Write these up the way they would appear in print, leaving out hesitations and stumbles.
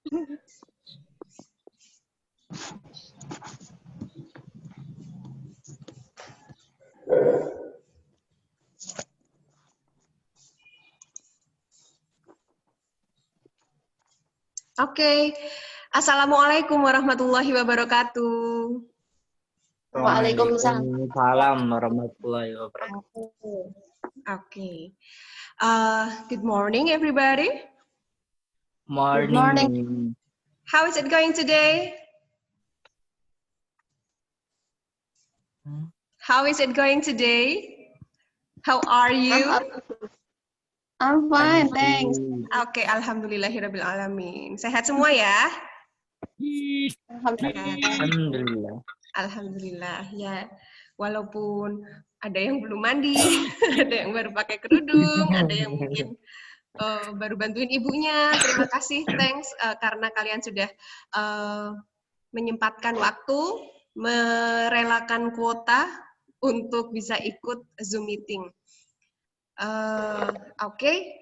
Oke. Assalamualaikum warahmatullahi wabarakatuh. Waalaikumsalam warahmatullahi wabarakatuh. Okay. Good morning, everybody. Morning. Good morning. How is it going today? How is it going today? How are you? I'm fine, thanks. Oke, alhamdulillahirabbil alamin. Sehat semua ya? Alhamdulillah. Alhamdulillah ya. Walaupun ada yang belum mandi, ada yang baru pakai kerudung, ada yang mungkin baru bantuin ibunya. Terima kasih, thanks karena kalian sudah menyempatkan waktu, merelakan kuota untuk bisa ikut Zoom meeting. Oke.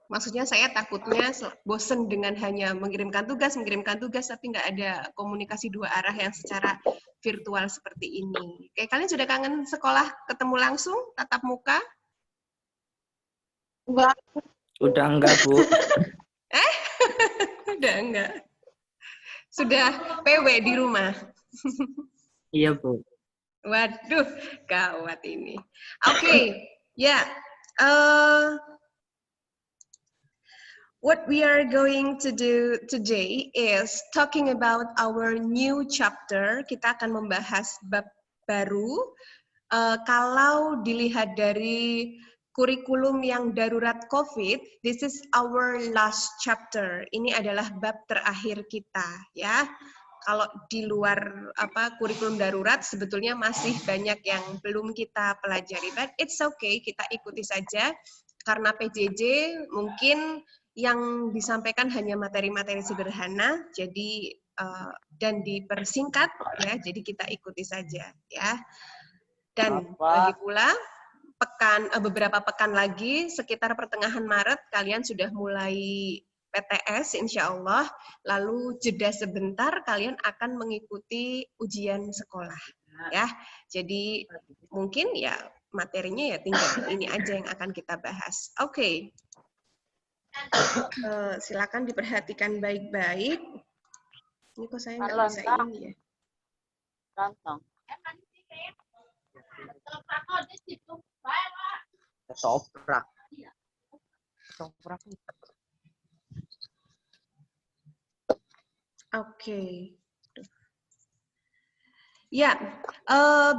Maksudnya saya takutnya bosen dengan hanya mengirimkan tugas, tapi nggak ada komunikasi dua arah yang secara virtual seperti ini. Oke, kalian sudah kangen sekolah ketemu langsung, tatap muka? Udah enggak, Bu. Udah enggak. Sudah PW di rumah. Iya, Bu. Waduh, gawat ini. Oke, ya. What we are going to do today is talking about our new chapter. Kita akan membahas bab baru. Kalau dilihat dari kurikulum yang darurat COVID, this is our last chapter. Ini adalah bab terakhir kita, ya. Kalau di luar kurikulum darurat, sebetulnya masih banyak yang belum kita pelajari. But it's okay, kita ikuti saja. Karena PJJ mungkin yang disampaikan hanya materi-materi sederhana, jadi dan dipersingkat, ya. Jadi kita ikuti saja, ya. Dan lagi pula beberapa pekan lagi, sekitar pertengahan Maret, kalian sudah mulai PTS, insya Allah. Lalu jeda sebentar, kalian akan mengikuti ujian sekolah, ya. Jadi mungkin ya materinya ya tinggal ini aja yang akan kita bahas. Oke. Silakan diperhatikan baik-baik. Ini kok saya nggak bisa ini ya. Soprak. Oke. Ya,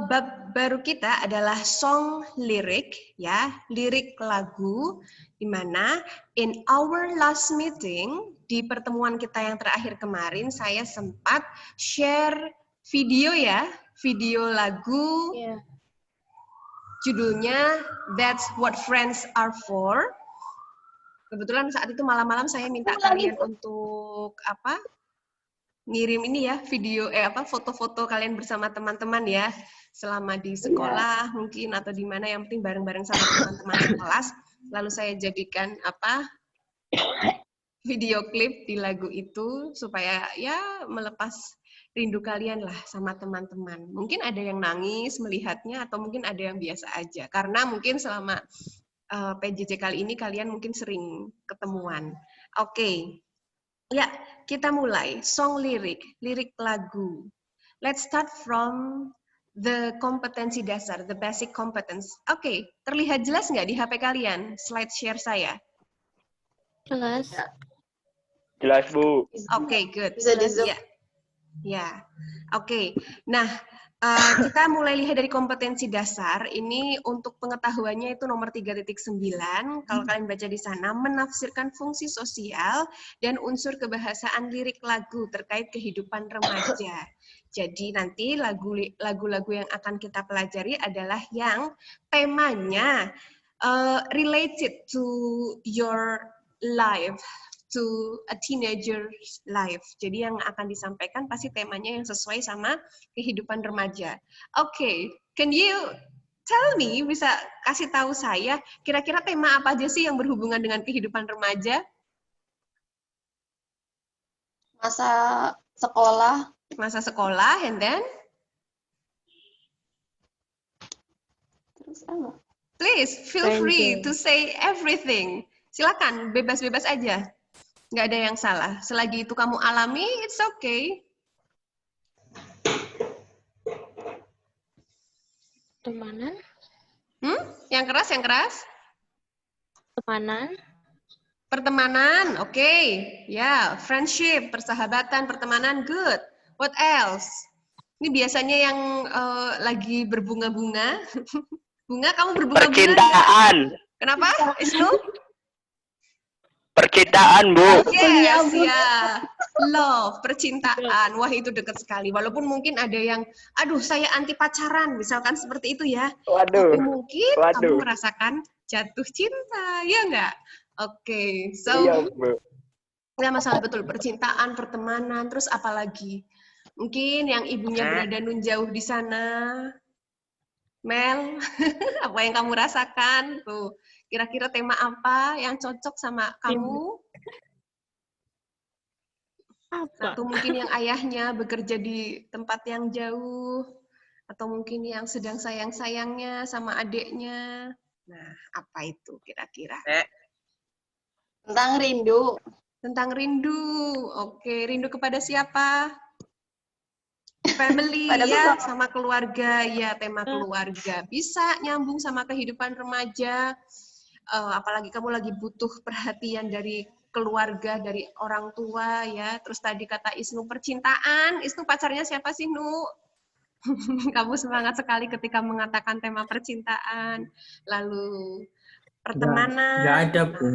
bab baru kita adalah song lirik, ya, lirik lagu, di mana in our last meeting, di pertemuan kita yang terakhir kemarin, saya sempat share video ya, video lagu, judulnya That's What Friends Are For. Kebetulan saat itu malam-malam saya minta kalian untuk ngirim ini ya video foto-foto kalian bersama teman-teman ya selama di sekolah mungkin atau di mana, yang penting bareng-bareng sama teman-teman sekelas. Lalu saya jadikan video klip di lagu itu supaya ya melepas rindu kalian lah sama teman-teman. Mungkin ada yang nangis melihatnya atau mungkin ada yang biasa aja karena mungkin selama PJJ kali ini kalian mungkin sering ketemuan. Oke. Ya, kita mulai. Song lirik lagu. Let's start from the kompetensi dasar, the basic competence. Oke, terlihat jelas nggak di HP kalian slide share saya? Jelas. Jelas, Bu. Oke, good. Bisa di zoom. Ya. Oke. Nah, kita mulai lihat dari kompetensi dasar. Ini untuk pengetahuannya itu nomor 3.9. Kalau kalian baca di sana, menafsirkan fungsi sosial dan unsur kebahasaan lirik lagu terkait kehidupan remaja. Jadi nanti lagu-lagu yang akan kita pelajari adalah yang temanya related to your life, to a teenager's life. Jadi yang akan disampaikan pasti temanya yang sesuai sama kehidupan remaja. Oke, can you tell me, bisa kasih tahu saya kira-kira tema apa aja sih yang berhubungan dengan kehidupan remaja? Masa sekolah. Masa sekolah, and then? Terus apa? Please, feel free to say everything. Silakan, bebas-bebas aja. Nggak ada yang salah. Selagi itu kamu alami, it's okay. Pertemanan. Yang keras, yang keras. Pertemanan. Pertemanan, oke. Ya, friendship, persahabatan, pertemanan, good. What else? Ini biasanya yang lagi berbunga-bunga. Bunga, kamu berbunga-bunga? Percintaan. Kenapa, Isnu? Percintaan, Bu. Yes, ya. Love, percintaan. Wah, itu dekat sekali. Walaupun mungkin ada yang, aduh, saya anti pacaran, misalkan seperti itu ya. Waduh. Tapi mungkin kamu merasakan jatuh cinta, ya nggak? Oke, so Iya, Bu. ya masalah betul percintaan, pertemanan, terus apalagi? Mungkin yang ibunya berada nun jauh di sana. Mel, apa yang kamu rasakan? Tuh, kira-kira tema apa yang cocok sama kamu? Apa? Atau mungkin yang ayahnya bekerja di tempat yang jauh, atau mungkin yang sedang sayang-sayangnya sama adiknya. Nah, apa itu kira-kira? Tentang rindu. Tentang rindu. Oke, rindu kepada siapa? Family ya, sama keluarga ya, tema keluarga. Bisa nyambung sama kehidupan remaja. Apalagi kamu lagi butuh perhatian dari keluarga, dari orang tua ya. Terus tadi kata Isnu percintaan. Isnu pacarnya siapa sih, Nu? Kamu semangat sekali ketika mengatakan tema percintaan. Lalu pertemanan. Nggak ada, Bu.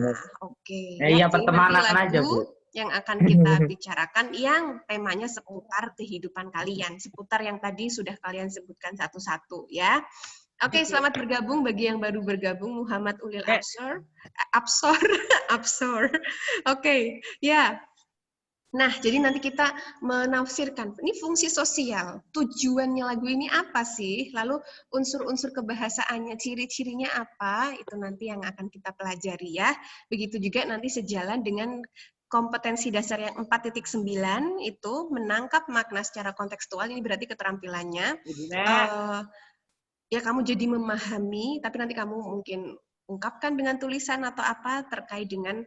Oke. Iya, pertemanan aja, Bu. Yang akan kita bicarakan yang temanya seputar kehidupan kalian, seputar yang tadi sudah kalian sebutkan satu-satu ya. Oke, selamat bergabung bagi yang baru bergabung, Muhammad Ulil Absor. Oke, ya. Nah, jadi nanti kita menafsirkan, ini fungsi sosial, tujuannya lagu ini apa sih? Lalu unsur-unsur kebahasaannya, ciri-cirinya apa? Itu nanti yang akan kita pelajari ya. Begitu juga nanti sejalan dengan kompetensi dasar yang 4.9 itu menangkap makna secara kontekstual, ini berarti keterampilannya. Ya kamu jadi memahami, tapi nanti kamu mungkin ungkapkan dengan tulisan atau apa terkait dengan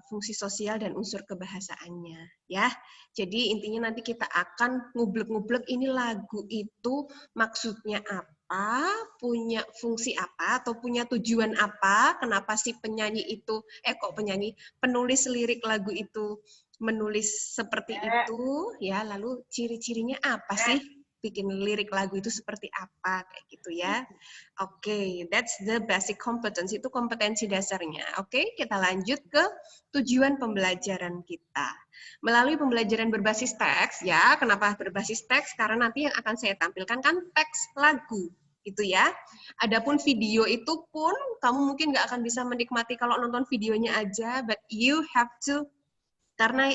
fungsi sosial dan unsur kebahasaannya ya. Jadi intinya nanti kita akan ngublek-ngublek ini lagu itu maksudnya apa, punya fungsi apa atau punya tujuan apa, kenapa si penyanyi itu penulis lirik lagu itu menulis seperti itu ya, lalu ciri-cirinya apa sih? Bikin lirik lagu itu seperti apa, kayak gitu ya. Oke, that's the basic competence, itu kompetensi dasarnya. Oke, kita lanjut ke tujuan pembelajaran kita. Melalui pembelajaran berbasis teks, ya, kenapa berbasis teks? Karena nanti yang akan saya tampilkan kan teks lagu, gitu ya. Adapun video itu pun, kamu mungkin nggak akan bisa menikmati kalau nonton videonya aja, but you have to, karena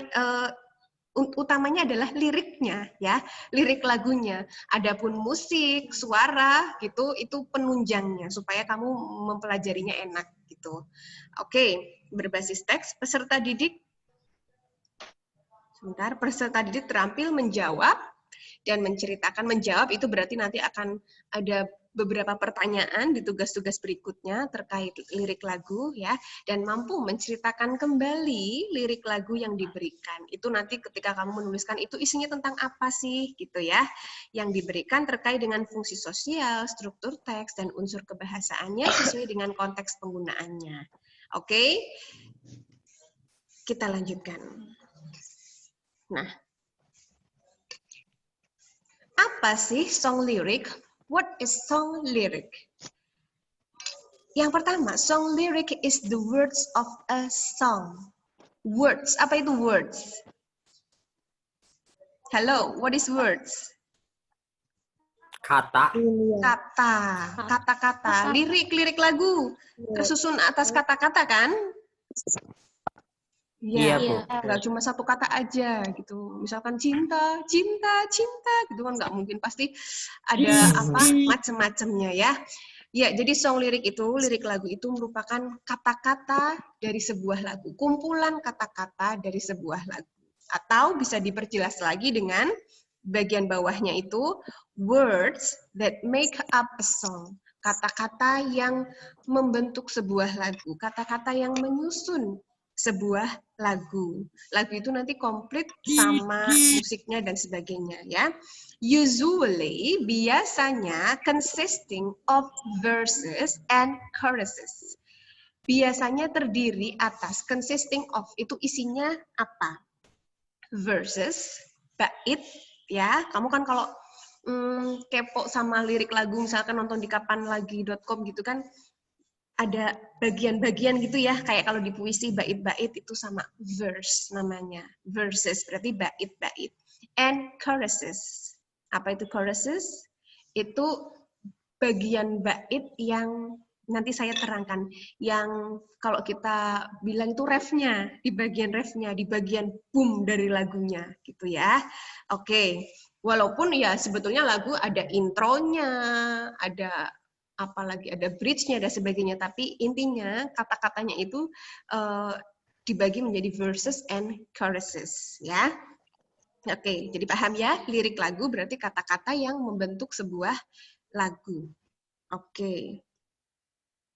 utamanya adalah liriknya ya, lirik lagunya. Adapun musik, suara gitu itu penunjangnya supaya kamu mempelajarinya enak gitu. Oke, berbasis teks, peserta didik terampil menjawab dan menceritakan. Menjawab itu berarti nanti akan ada beberapa pertanyaan di tugas-tugas berikutnya terkait lirik lagu ya, dan mampu menceritakan kembali lirik lagu yang diberikan. Itu nanti ketika kamu menuliskan itu isinya tentang apa sih gitu ya. Yang diberikan terkait dengan fungsi sosial, struktur teks dan unsur kebahasaannya sesuai dengan konteks penggunaannya. Oke. Kita lanjutkan. Nah, apa sih song lyric? What is song lyric? Yang pertama, song lyric is the words of a song. Words, apa itu words? Hello, what is words? Kata. Kata-kata. Lirik lagu. Tersusun atas kata-kata kan? Iya, Bu. Nggak cuma satu kata aja gitu. Misalkan cinta, cinta, cinta gitu kan nggak mungkin, pasti ada apa macam-macamnya ya. Ya, jadi song lirik lagu itu merupakan kata-kata dari sebuah lagu, kumpulan kata-kata dari sebuah lagu. Atau bisa diperjelas lagi dengan bagian bawahnya itu words that make up a song. Kata-kata yang membentuk sebuah lagu, kata-kata yang menyusun sebuah lagu. Lagu itu nanti komplit sama musiknya dan sebagainya ya. Usually, biasanya consisting of verses and choruses. Biasanya terdiri atas, consisting of itu isinya apa? Verses, bait, ya. Kamu kan kalau kepo sama lirik lagu, misalkan nonton di kapanlagi.com gitu kan, ada bagian-bagian gitu ya, kayak kalau di puisi bait-bait itu sama verse namanya. Verses berarti bait-bait. And choruses. Apa itu choruses? Itu bagian bait yang nanti saya terangkan, yang kalau kita bilang itu refnya, di bagian boom dari lagunya, gitu ya. Oke, walaupun ya sebetulnya lagu ada intronya, ada apalagi ada bridge-nya dan sebagainya, tapi intinya kata-katanya itu dibagi menjadi verses and choruses, ya. Oke, jadi paham ya, lirik lagu berarti kata-kata yang membentuk sebuah lagu. Oke.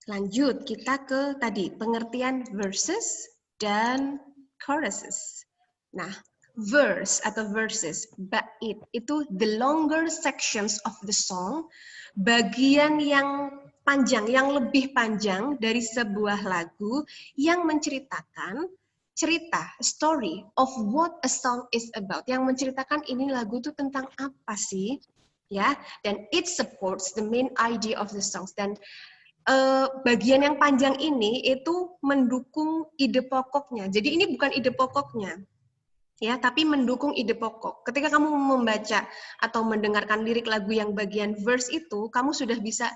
Lanjut, kita ke tadi, pengertian verses dan choruses. Nah, verse atau verses, bait, itu the longer sections of the song, bagian yang panjang, yang lebih panjang dari sebuah lagu yang menceritakan cerita, story of what a song is about, yang menceritakan ini lagu itu tentang apa sih, ya, dan it supports the main idea of the songs, dan bagian yang panjang ini itu mendukung ide pokoknya. Jadi ini bukan ide pokoknya, ya, tapi mendukung ide pokok. Ketika kamu membaca atau mendengarkan lirik lagu yang bagian verse itu, kamu sudah bisa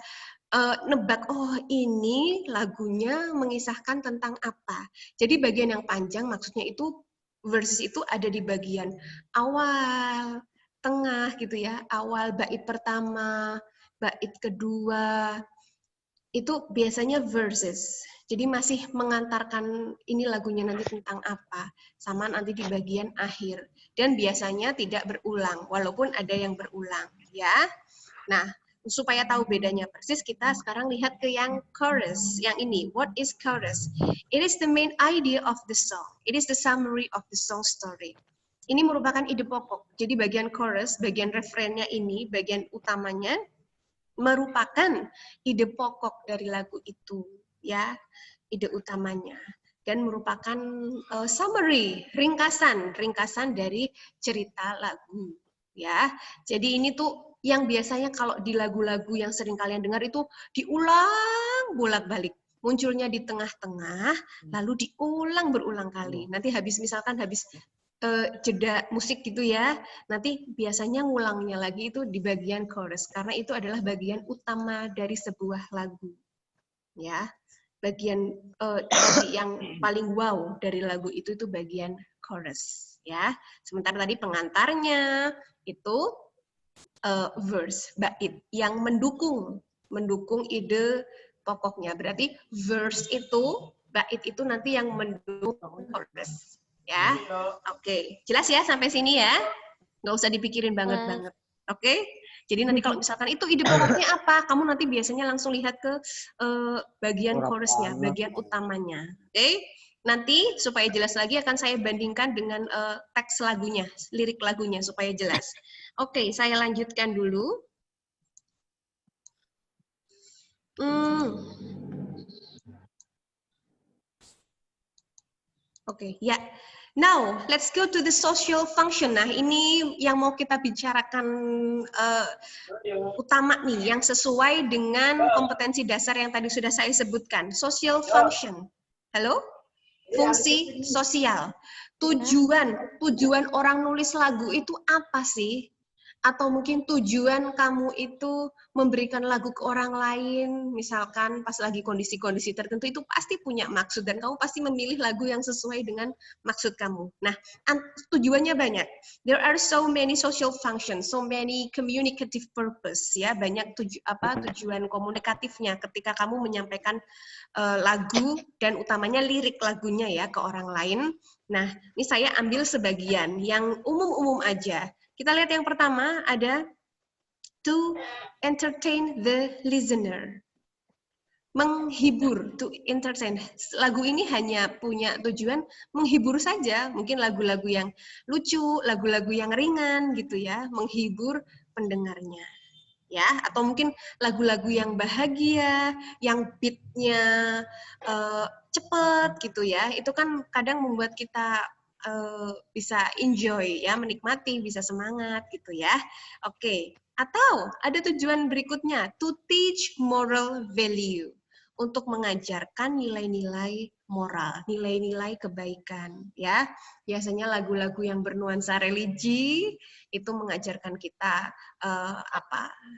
nebak, oh ini lagunya mengisahkan tentang apa. Jadi bagian yang panjang maksudnya itu verses itu ada di bagian awal, tengah gitu ya, awal bait pertama, bait kedua. Itu biasanya verses. Jadi masih mengantarkan ini lagunya nanti tentang apa, sama nanti di bagian akhir. Dan biasanya tidak berulang, walaupun ada yang berulang, ya. Nah, supaya tahu bedanya persis, kita sekarang lihat ke yang chorus, yang ini. What is chorus? It is the main idea of the song. It is the summary of the song story. Ini merupakan ide pokok. Jadi bagian chorus, bagian refrennya ini, bagian utamanya, merupakan ide pokok dari lagu itu, ya, ide utamanya, dan merupakan summary, ringkasan dari cerita lagu, ya. Jadi ini tuh yang biasanya kalau di lagu-lagu yang sering kalian dengar itu diulang bolak-balik, munculnya di tengah-tengah, lalu diulang berulang kali. Nanti misalkan habis jeda musik gitu ya, nanti biasanya ngulangnya lagi itu di bagian chorus, karena itu adalah bagian utama dari sebuah lagu, ya. Bagian yang paling wow dari lagu itu bagian chorus, ya. Sementara tadi pengantarnya itu verse, bait, yang mendukung ide pokoknya. Berarti verse itu, bait itu nanti yang mendukung chorus. Ya, oke. Jelas ya sampai sini ya? Nggak usah dipikirin banget-banget. Oke? Jadi nanti kalau misalkan itu ide pokoknya apa, kamu nanti biasanya langsung lihat ke bagian chorusnya, bagian utamanya. Oke? Nanti supaya jelas lagi akan saya bandingkan dengan teks lagunya, lirik lagunya supaya jelas. Oke, saya lanjutkan dulu. Oke, ya. Now, let's go to the social function. Nah, ini yang mau kita bicarakan utama nih, yang sesuai dengan kompetensi dasar yang tadi sudah saya sebutkan. Social function. Halo? Fungsi sosial. Tujuan orang nulis lagu itu apa sih? Atau mungkin tujuan kamu itu memberikan lagu ke orang lain, misalkan pas lagi kondisi-kondisi tertentu, itu pasti punya maksud, dan kamu pasti memilih lagu yang sesuai dengan maksud kamu. Nah, tujuannya banyak. There are so many social functions, so many communicative purpose, ya, banyak tujuan komunikatifnya ketika kamu menyampaikan lagu, dan utamanya lirik lagunya ya ke orang lain. Nah, ini saya ambil sebagian yang umum-umum aja. Kita lihat yang pertama ada to entertain the listener. Menghibur, to entertain. Lagu ini hanya punya tujuan menghibur saja, mungkin lagu-lagu yang lucu, lagu-lagu yang ringan gitu ya, menghibur pendengarnya. Ya, atau mungkin lagu-lagu yang bahagia, yang beat-nya cepet gitu ya, itu kan kadang membuat kita bisa enjoy ya, menikmati, bisa semangat gitu ya. Oke, atau ada tujuan berikutnya, to teach moral value, untuk mengajarkan nilai-nilai moral, nilai-nilai kebaikan ya. Biasanya lagu-lagu yang bernuansa religi itu mengajarkan kita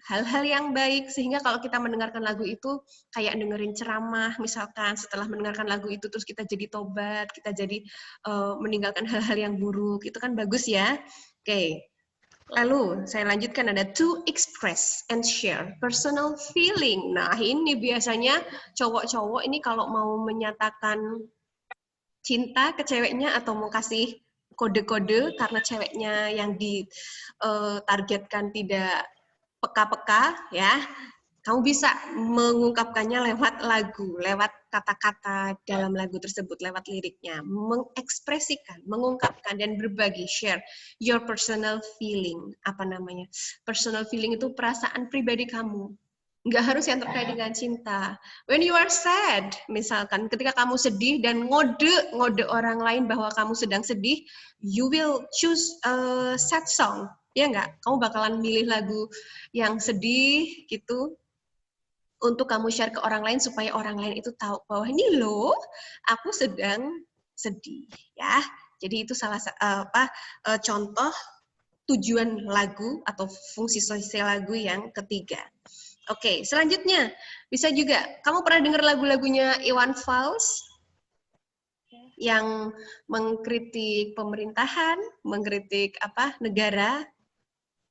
hal-hal yang baik, sehingga kalau kita mendengarkan lagu itu kayak dengerin ceramah, misalkan setelah mendengarkan lagu itu terus kita jadi tobat, kita jadi meninggalkan hal-hal yang buruk, itu kan bagus ya. Oke. Lalu saya lanjutkan, ada to express and share personal feeling. Nah, ini biasanya cowok-cowok ini kalau mau menyatakan cinta ke ceweknya atau mau kasih kode-kode karena ceweknya yang ditargetkan tidak peka-peka ya, kamu bisa mengungkapkannya lewat lagu, lewat kata-kata dalam lagu tersebut, lewat liriknya, mengekspresikan, mengungkapkan dan berbagi, share your personal feeling. Apa namanya? Personal feeling itu perasaan pribadi kamu. Nggak harus yang terkait dengan cinta. When you are sad, misalkan ketika kamu sedih dan ngode orang lain bahwa kamu sedang sedih, you will choose a sad song. Ya nggak? Kamu bakalan milih lagu yang sedih gitu, untuk kamu share ke orang lain supaya orang lain itu tahu bahwa ini loh, aku sedang sedih ya. Jadi itu salah contoh tujuan lagu atau fungsi sosial lagu yang ketiga. Oke, selanjutnya bisa juga kamu pernah dengar lagu-lagunya Iwan Fals yang mengkritik pemerintahan, mengkritik negara.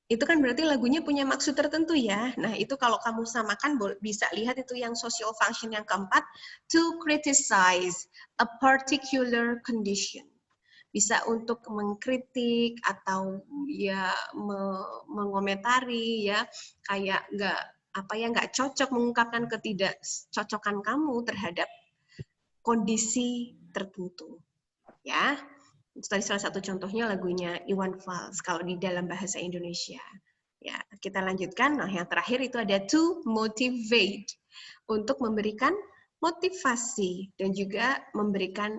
Itu kan berarti lagunya punya maksud tertentu ya. Nah, itu kalau kamu samakan bisa lihat itu yang social function yang keempat, to criticize a particular condition. Bisa untuk mengkritik atau ya mengomentari ya, kayak nggak cocok, mengungkapkan ketidakcocokan kamu terhadap kondisi tertentu. Ya. Itu tadi salah satu contohnya lagunya Iwan Fals kalau di dalam bahasa Indonesia. Ya, kita lanjutkan. Nah, yang terakhir itu ada to motivate, untuk memberikan motivasi dan juga memberikan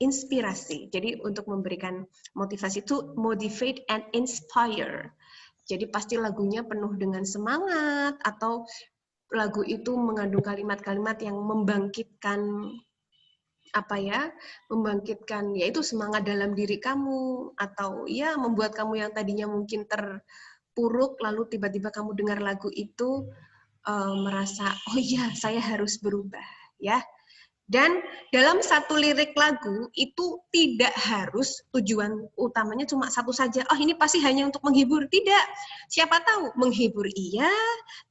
inspirasi. Jadi untuk memberikan motivasi, to motivate and inspire. Jadi pasti lagunya penuh dengan semangat atau lagu itu mengandung kalimat-kalimat yang membangkitkan membangkitkan yaitu semangat dalam diri kamu, atau ya membuat kamu yang tadinya mungkin terpuruk lalu tiba-tiba kamu dengar lagu itu merasa oh iya saya harus berubah ya. Dan dalam satu lirik lagu itu tidak harus tujuan utamanya cuma satu saja. Oh ini pasti hanya untuk menghibur. Tidak. Siapa tahu menghibur iya,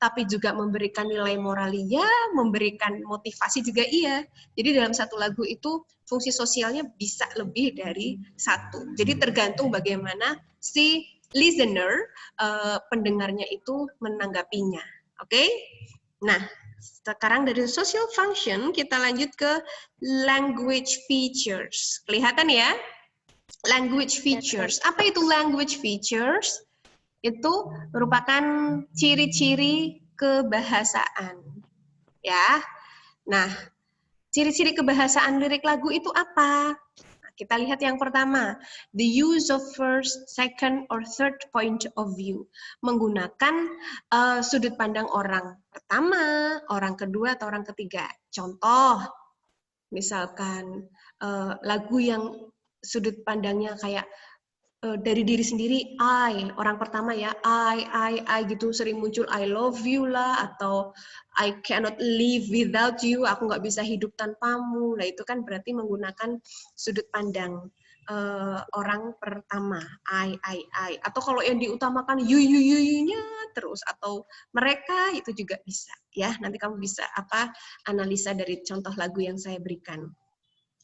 tapi juga memberikan nilai moral iya, memberikan motivasi juga iya. Jadi dalam satu lagu itu fungsi sosialnya bisa lebih dari satu. Jadi tergantung bagaimana si listener, pendengarnya itu menanggapinya. Oke? Nah, sekarang dari social function, kita lanjut ke language features. Kelihatan ya? Language features. Apa itu language features? Itu merupakan ciri-ciri kebahasaan. Ya. Nah, ciri-ciri kebahasaan lirik lagu itu apa? Kita lihat yang pertama, the use of first, second, or third point of view. Menggunakan sudut pandang orang pertama, orang kedua, atau orang ketiga. Contoh, misalkan lagu yang sudut pandangnya kayak dari diri sendiri, orang pertama ya, I gitu sering muncul, I love you lah, atau I cannot live without you, aku nggak bisa hidup tanpamu. Nah itu kan berarti menggunakan sudut pandang orang pertama, I. Atau kalau yang diutamakan you-nya terus, atau mereka, itu juga bisa ya. Nanti kamu bisa analisa dari contoh lagu yang saya berikan.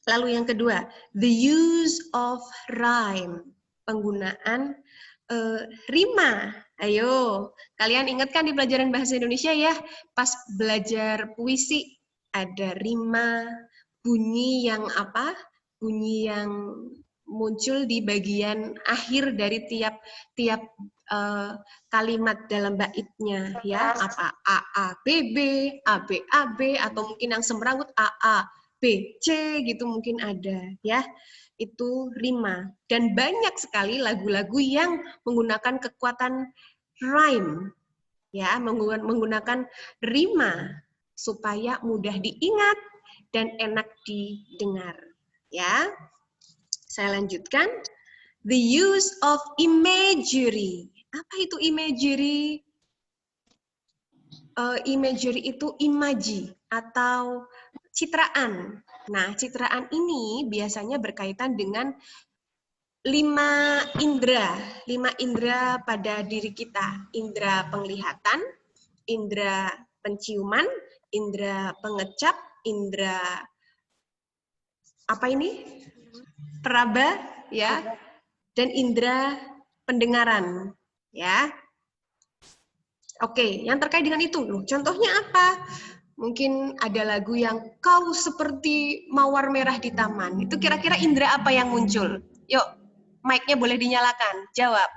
Lalu yang kedua, the use of rhyme, penggunaan rima. Ayo, kalian ingat kan di pelajaran bahasa Indonesia ya, pas belajar puisi ada rima, bunyi yang apa? Bunyi yang muncul di bagian akhir dari tiap kalimat dalam baitnya ya, apa a a b b, a b a b, atau mungkin yang semrawut a a b c gitu mungkin ada ya. Itu rima, dan banyak sekali lagu-lagu yang menggunakan kekuatan rhyme ya, menggunakan rima supaya mudah diingat dan enak didengar ya. Saya lanjutkan, the use of imagery. Apa itu imagery? Imagery itu imaji atau citraan. Nah, citraan ini biasanya berkaitan dengan 5 indera pada diri kita. Indera penglihatan, indera penciuman, indera pengecap, indera apa ini? Peraba ya, dan indera pendengaran ya. Oke, yang terkait dengan itu loh. Contohnya apa? Mungkin ada lagu yang kau seperti mawar merah di taman. Itu kira-kira indera apa yang muncul? Yuk, mic-nya boleh dinyalakan. Jawab.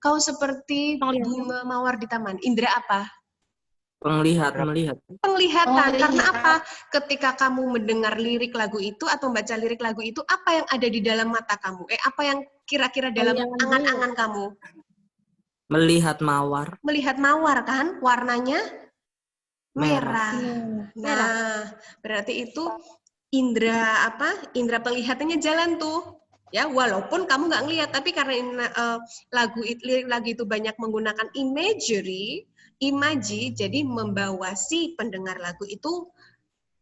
Kau seperti bunga mawar di taman. Indera apa? Melihat. Penglihatan. Karena apa? Ketika kamu mendengar lirik lagu itu atau membaca lirik lagu itu, apa yang ada di dalam mata kamu? Apa yang kira-kira dalam angan-angan kamu? Melihat mawar. Melihat mawar kan? Warnanya merah. Nah, berarti itu indera apa? Indera penglihatannya jalan tuh. Ya, walaupun kamu nggak ngelihat, tapi karena lagu itu banyak menggunakan imagery, imaji, jadi membawa si pendengar lagu itu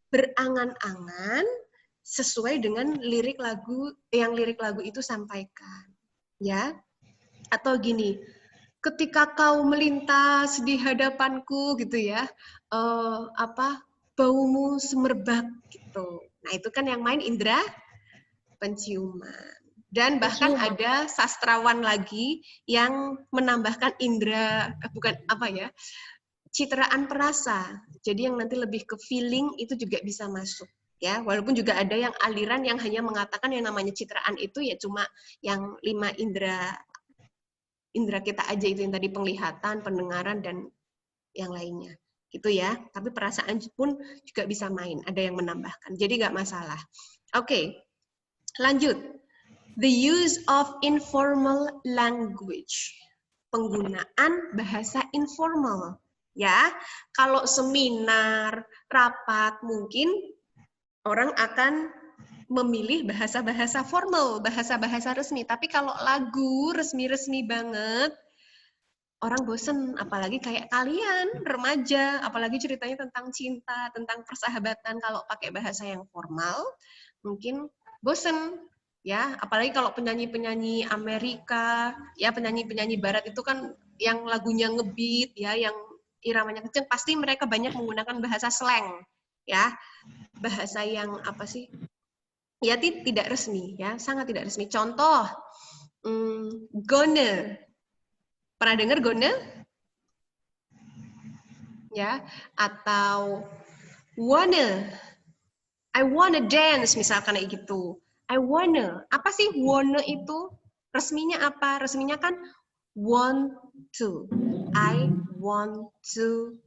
berangan-angan sesuai dengan lirik lagu yang lirik lagu itu sampaikan. Ya. Atau gini, ketika kau melintas di hadapanku gitu ya, baumu semerbak gitu. Nah, itu kan yang main indera penciuman. Dan bahkan ada sastrawan lagi yang menambahkan indera citraan perasa. Jadi yang nanti lebih ke feeling itu juga bisa masuk ya. Walaupun juga ada yang aliran yang hanya mengatakan yang namanya citraan itu ya cuma yang 5 indera kita aja, itu yang tadi penglihatan, pendengaran dan yang lainnya. Gitu ya. Tapi perasaan pun juga bisa main, ada yang menambahkan. Jadi nggak masalah. Oke. Lanjut. The use of informal language. Penggunaan bahasa informal. Ya, kalau seminar, rapat, mungkin orang akan memilih bahasa-bahasa formal, bahasa-bahasa resmi. Tapi kalau lagu resmi-resmi banget, orang bosen. Apalagi kayak kalian, remaja, apalagi ceritanya tentang cinta, tentang persahabatan. Kalau pakai bahasa yang formal, mungkin bosen. Ya, apalagi kalau penyanyi-penyanyi Amerika, ya penyanyi-penyanyi Barat itu kan yang lagunya ngebeat, ya, yang iramanya kenceng, pasti mereka banyak menggunakan bahasa slang, ya, bahasa yang apa sih? Ya tidak resmi, ya, sangat tidak resmi. Contoh, gonna, pernah dengar gonna? Ya, atau wanna, I wanna dance, misalkan kayak gitu. I wanna. Apa sih wanna itu? Resminya apa? Resminya kan want to. I want to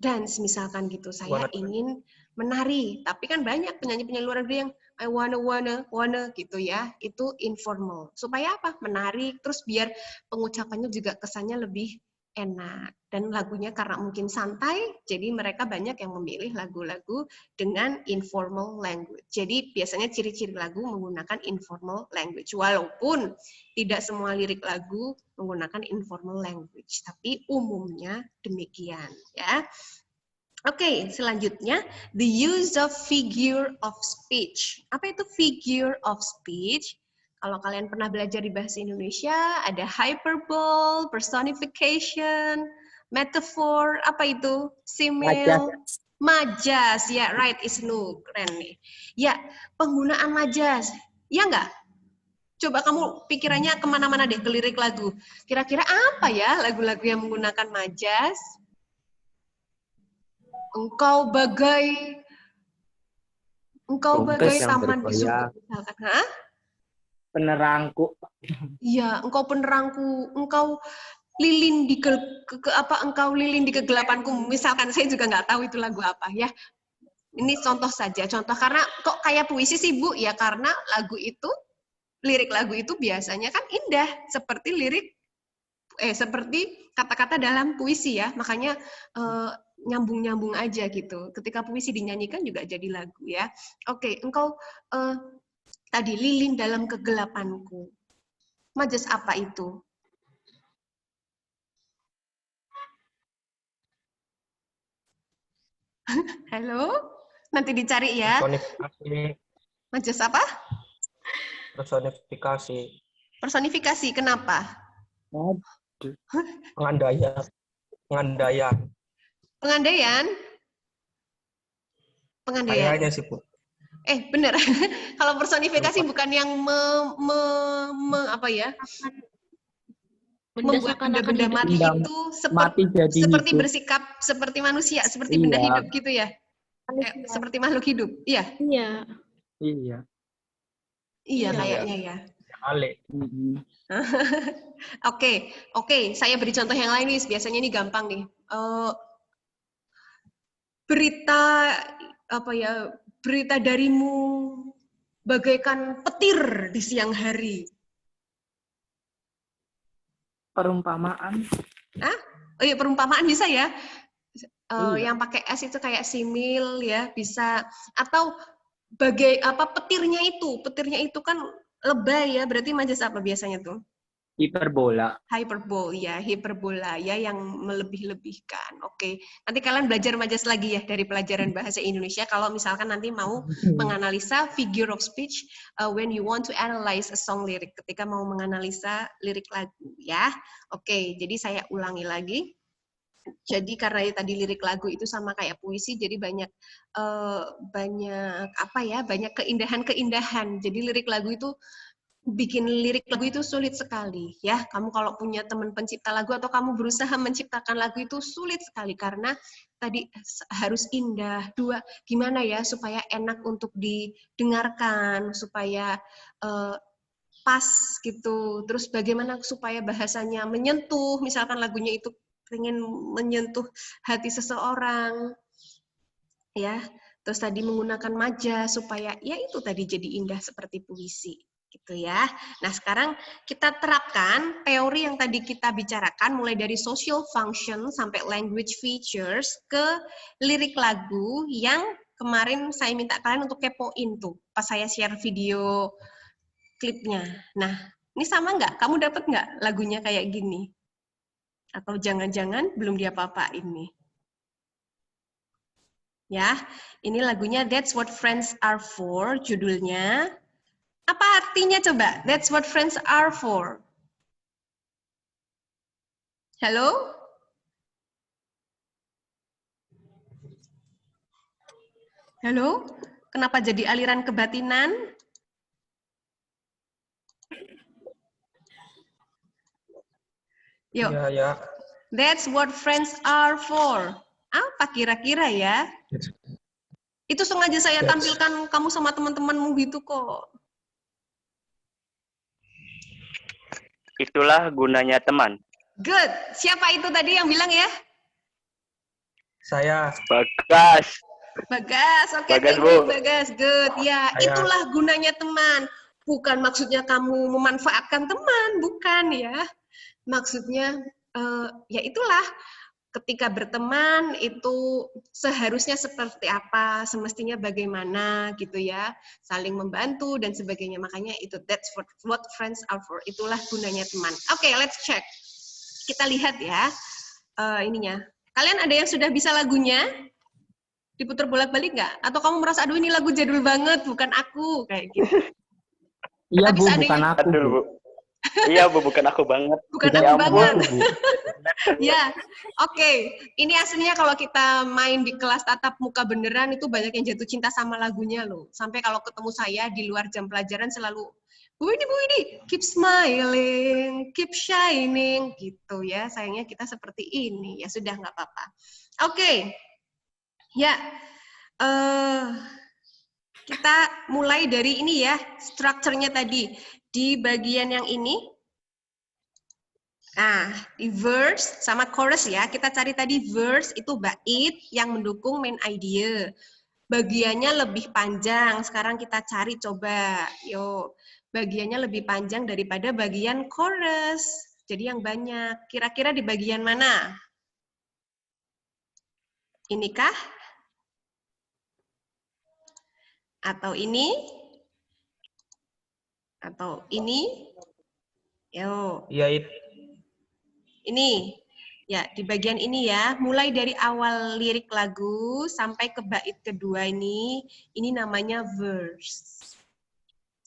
dance, misalkan gitu. Saya ingin menari. Tapi kan banyak penyanyi-penyanyi luar negeri yang I wanna gitu ya. Itu informal. Supaya apa? Menarik. Terus biar pengucapannya juga kesannya lebih enak. Dan lagunya karena mungkin santai, jadi mereka banyak yang memilih lagu-lagu dengan informal language. Jadi biasanya ciri-ciri lagu menggunakan informal language. Walaupun tidak semua lirik lagu menggunakan informal language, tapi umumnya demikian ya. Oke, selanjutnya the use of figure of speech. Apa itu figure of speech? Kalau kalian pernah belajar di bahasa Indonesia, ada hyperbole, personification, metaphor, apa itu? Simile, Majas, ya right, Isnu, keren nih. Ya, penggunaan majas, ya nggak? Coba kamu pikirannya kemana-mana deh ke lirik lagu. Kira-kira apa ya lagu-lagu yang menggunakan majas? Engkau bagai Dompet yang taman di bergoyang. sudut misalkan. Hah? Penerangku. Iya, engkau penerangku, engkau lilin di engkau lilin di kegelapanku. Misalkan saya juga nggak tahu itu lagu apa ya. Ini contoh saja, contoh karena kok kayak puisi sih Bu ya karena lirik lagu itu biasanya kan indah seperti seperti kata-kata dalam puisi ya. Makanya nyambung-nyambung aja gitu. Ketika puisi dinyanyikan juga jadi lagu ya. Oke, engkau tadi lilin dalam kegelapanku. Majas apa itu? Halo? Nanti dicari ya. Personifikasi. Majas apa? Personifikasi. Personifikasi. Kenapa? Pengandaian. Pengandaian. Pengandaian? Pengandaian. Kayaknya sih, Bu. Bener. Kalau personifikasi bukan yang apa ya? Membuat benda-benda mati itu seperti bersikap seperti manusia, seperti benda hidup gitu ya? Seperti makhluk hidup, iya? Iya. Iya. Iya kayaknya ya. Ale. Oke, saya beri contoh yang lain nih. Biasanya ini gampang nih. Berita apa ya? Berita darimu bagaikan petir di siang hari. Perumpamaan. Oh iya, perumpamaan bisa ya. Iya. Yang pakai S itu kayak simil ya, bisa. Atau petirnya itu kan lebay ya, berarti majas apa biasanya tuh? Hiperbola. Hiperbola ya yang melebih-lebihkan. Oke, nanti kalian belajar majas lagi ya dari pelajaran bahasa Indonesia. Kalau misalkan nanti mau menganalisa figure of speech when you want to analyze a song lyric, ketika mau menganalisa lirik lagu ya. Oke, jadi saya ulangi lagi. Jadi karena tadi lirik lagu itu sama kayak puisi, jadi banyak keindahan-keindahan. Jadi lirik lagu itu bikin lirik lagu itu sulit sekali ya. Kamu kalau punya teman pencipta lagu atau kamu berusaha menciptakan lagu itu sulit sekali karena tadi harus indah. Dua, gimana ya supaya enak untuk didengarkan, supaya pas gitu. Terus bagaimana supaya bahasanya menyentuh, misalkan lagunya itu pengen menyentuh hati seseorang. Ya. Terus tadi menggunakan majas supaya ya itu tadi jadi indah seperti puisi. Gitu ya. Nah, sekarang kita terapkan teori yang tadi kita bicarakan mulai dari social function sampai language features ke lirik lagu yang kemarin saya minta kalian untuk kepoin tuh pas saya share video klipnya. Nah, ini sama nggak? Kamu dapat nggak lagunya kayak gini? Atau jangan-jangan belum diapa-apain nih? Ya, ini lagunya That's What Friends Are For, judulnya. Apa artinya coba? That's what friends are for. Halo? Halo? Kenapa jadi aliran kebatinan? Yuk. Ya. That's what friends are for. Apa kira-kira ya? Itu sengaja saya tampilkan kamu sama teman-temanmu gitu kok. Itulah gunanya teman. Good. Siapa itu tadi yang bilang ya? Saya. Bagas. Bagas. Oke, Bagas, thank Bu. you, Bagas. Good. Ya, Saya. itulah gunanya teman. Bukan maksudnya kamu memanfaatkan teman, bukan ya. Maksudnya ya itulah ketika berteman itu seharusnya seperti apa, semestinya bagaimana gitu ya, saling membantu dan sebagainya. Makanya itu that's what friends are for. Itulah gunanya teman. Oke, let's check. Kita lihat ya ininya. Kalian ada yang sudah bisa lagunya? Diputar bolak-balik nggak? Atau kamu merasa aduh ini lagu jadul banget, bukan aku kayak gitu? Iya Bu, Tapi bukan aku. Aduh, Bu. Bu. Iya Bu, bukan aku banget. Bukan Ya aku ampun, banget. Bu. Ya, oke. Ini aslinya kalau kita main di kelas tatap muka beneran itu banyak yang jatuh cinta sama lagunya loh. Sampai kalau ketemu saya di luar jam pelajaran selalu, Bu Widi, keep smiling, keep shining, gitu ya. Sayangnya kita seperti ini. Ya sudah, nggak apa-apa. Oke. Ya, kita mulai dari ini ya, strukturnya tadi. Di bagian yang ini, nah, di verse sama chorus ya, kita cari tadi verse itu bait yang mendukung main idea. Bagiannya lebih panjang, sekarang kita cari coba. Yuk, bagiannya lebih panjang daripada bagian chorus. Jadi yang banyak. Kira-kira di bagian mana? Inikah? Atau ini? Atau ini? Yuk. Ya itu. Ini, ya di bagian ini ya, mulai dari awal lirik lagu sampai ke bait kedua ini namanya verse.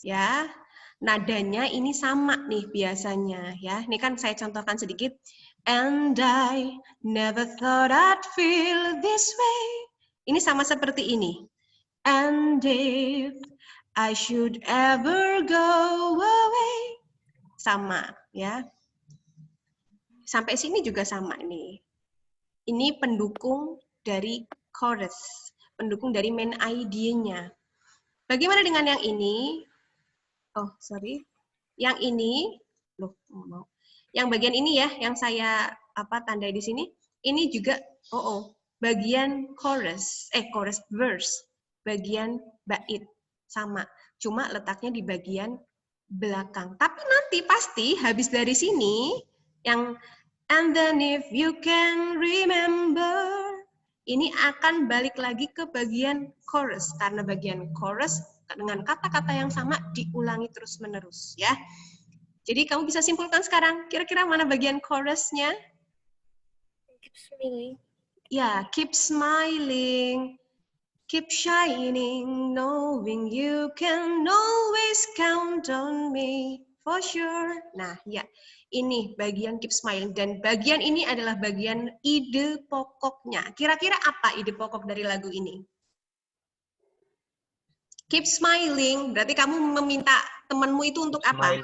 Ya, nadanya ini sama nih biasanya ya. Ini kan saya contohkan sedikit. And I never thought I'd feel this way. Ini sama seperti ini. And if I should ever go away. Sama ya. Sampai sini juga sama nih. Ini pendukung dari chorus, pendukung dari main idea-nya. Bagaimana dengan yang ini? Oh, sorry. Yang ini, loh, yang bagian ini ya, yang saya tandai di sini, ini juga bagian chorus verse, bagian bait sama. Cuma letaknya di bagian belakang. Tapi nanti pasti habis dari sini yang and then if you can remember, ini akan balik lagi ke bagian chorus. Karena bagian chorus dengan kata-kata yang sama diulangi terus-menerus. Ya. Jadi kamu bisa simpulkan sekarang, kira-kira mana bagian chorusnya? Keep smiling. Ya, keep smiling, keep shining, knowing you can always count on me. For sure. Nah, ya. Ini bagian keep smiling. Dan bagian ini adalah bagian ide pokoknya. Kira-kira apa ide pokok dari lagu ini? Keep smiling. Berarti kamu meminta temanmu itu untuk apa?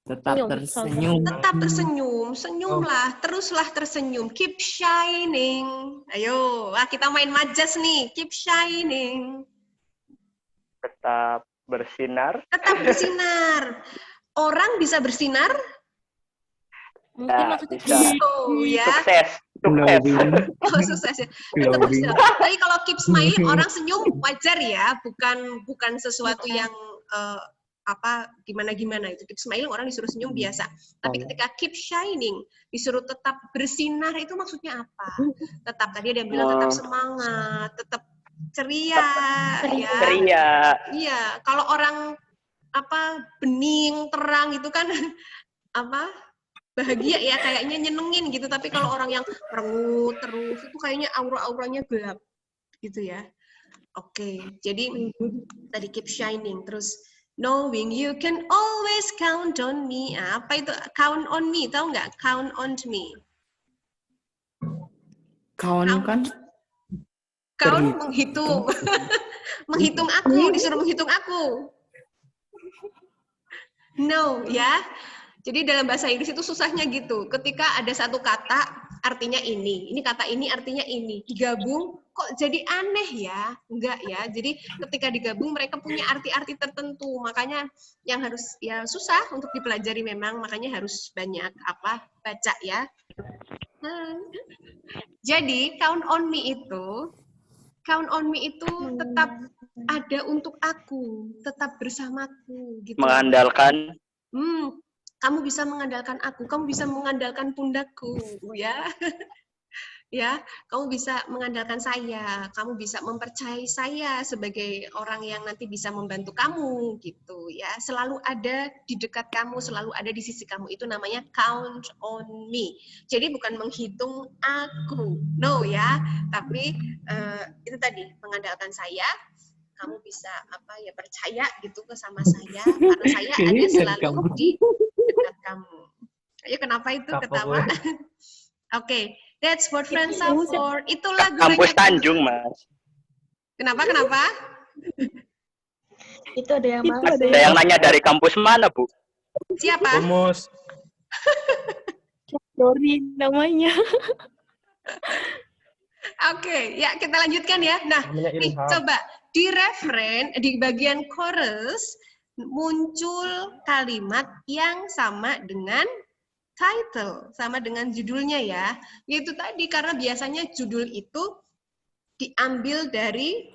Tetap tersenyum. Tetap tersenyum. Senyumlah. Teruslah tersenyum. Keep shining. Ayo. Wah, kita main majas nih. Keep shining. Tetap bersinar. Tetap bersinar. Orang bisa bersinar? Mungkin Nah, maksudnya bisa. Oh ya. Sukses. Oh, sukses ya. Tetap bersinar. Tapi kalau keep smiling, orang senyum wajar ya, bukan sesuatu yang gimana-gimana. Itu keep smiling, orang disuruh senyum biasa. Tapi ketika keep shining, disuruh tetap bersinar, itu maksudnya apa? Tetap, tadi ada yang bilang tetap semangat, tetap ceria, ya. Ceria. Iya, kalau orang bening, terang gitu kan bahagia ya, kayaknya nyenengin gitu. Tapi kalau orang yang merengut terus itu kayaknya aura-auranya gelap gitu ya. Oke, jadi tadi keep shining, terus knowing you can always count on me. Apa itu count on me? Tahu nggak? Count on me. Count kan? Count menghitung. Menghitung aku, disuruh menghitung aku. No, ya. Jadi dalam bahasa Inggris itu susahnya gitu. Ketika ada satu kata artinya ini kata ini artinya ini. Digabung kok jadi aneh ya? Enggak ya. Jadi ketika digabung mereka punya arti-arti tertentu. Makanya yang harus ya susah untuk dipelajari memang, makanya harus banyak baca ya. Jadi count on me itu tetap ada untuk aku, tetap bersamaku gitu. Mengandalkan. Kamu bisa mengandalkan aku, kamu bisa mengandalkan pundakku, ya. Ya, kamu bisa mengandalkan saya, kamu bisa mempercayai saya sebagai orang yang nanti bisa membantu kamu gitu ya. Selalu ada di dekat kamu, selalu ada di sisi kamu. Itu namanya count on me. Jadi bukan menghitung aku. No ya, tapi itu tadi mengandalkan saya. Kamu bisa percaya gitu sama saya karena saya ada selalu di dekat kamu. Ayo, kenapa itu ketawa? Oke, that's what friends are for. Itulah Kampus gunanya. Tanjung, Mas. Kenapa? Itu ada yang Ada yang nanya dari kampus mana, Bu? Siapa? Rumus. Dori namanya. Oke, ya kita lanjutkan ya. Nah, Namanya nih Ilham. coba di referen di bagian chorus muncul kalimat yang sama dengan title, sama dengan judulnya ya. Yaitu tadi karena biasanya judul itu diambil dari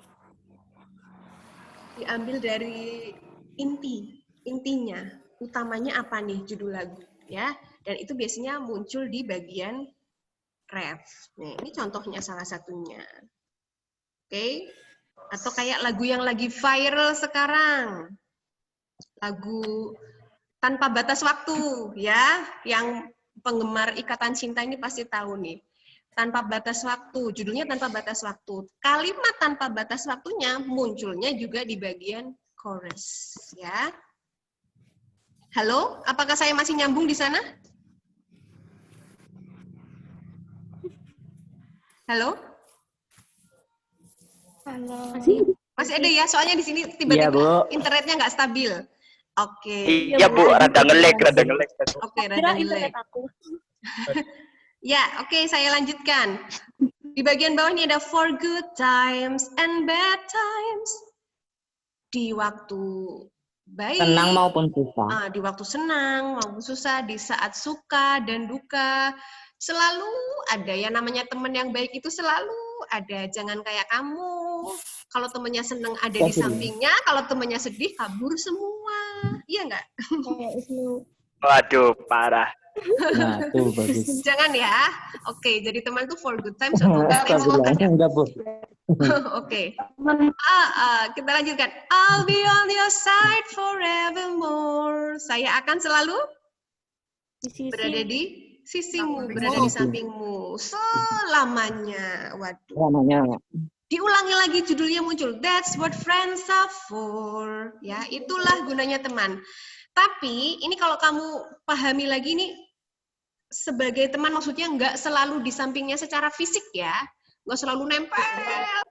intinya, utamanya apa nih judul lagu ya. Dan itu biasanya muncul di bagian ref. Nih, ini contohnya salah satunya. Oke. Atau kayak lagu yang lagi viral sekarang. Lagu Tanpa Batas Waktu ya, yang penggemar Ikatan Cinta ini pasti tahu nih. Tanpa Batas Waktu, judulnya Tanpa Batas Waktu. Kalimat tanpa batas waktunya munculnya juga di bagian chorus ya. Halo, apakah saya masih nyambung di sana? Halo? Halo. Masih ada ya? Soalnya di sini Iya, tiba-tiba Bu. internetnya nggak stabil. Oke. Iya, Bu, rada nge-lag. Oke, Kira rada internet delay. aku. Ya, oke, saya lanjutkan. Di bagian bawah ini ada for good times and bad times. Di waktu baik, Senang maupun susah. di waktu senang maupun susah, di saat suka dan duka, selalu ada yang namanya teman yang baik itu selalu ada. Jangan kayak kamu. Kalau temennya senang ada di sampingnya, kalau temennya sedih kabur semua. Iya nggak? Kayak Isnu. Waduh, parah. Nah, tuh bagus. Jangan ya. Oke, jadi teman tuh for good times atau bad times. Enggak, Bu. Oke. Kita lanjutkan. I'll be on your side forevermore. Saya akan selalu berada di sisimu, berada di sampingmu selamanya. Waduh. Namanya Diulangi lagi judulnya muncul. That's what friends are for. Ya, itulah gunanya teman. Tapi ini kalau kamu pahami lagi nih, sebagai teman maksudnya nggak selalu di sampingnya secara fisik ya. Nggak selalu nempel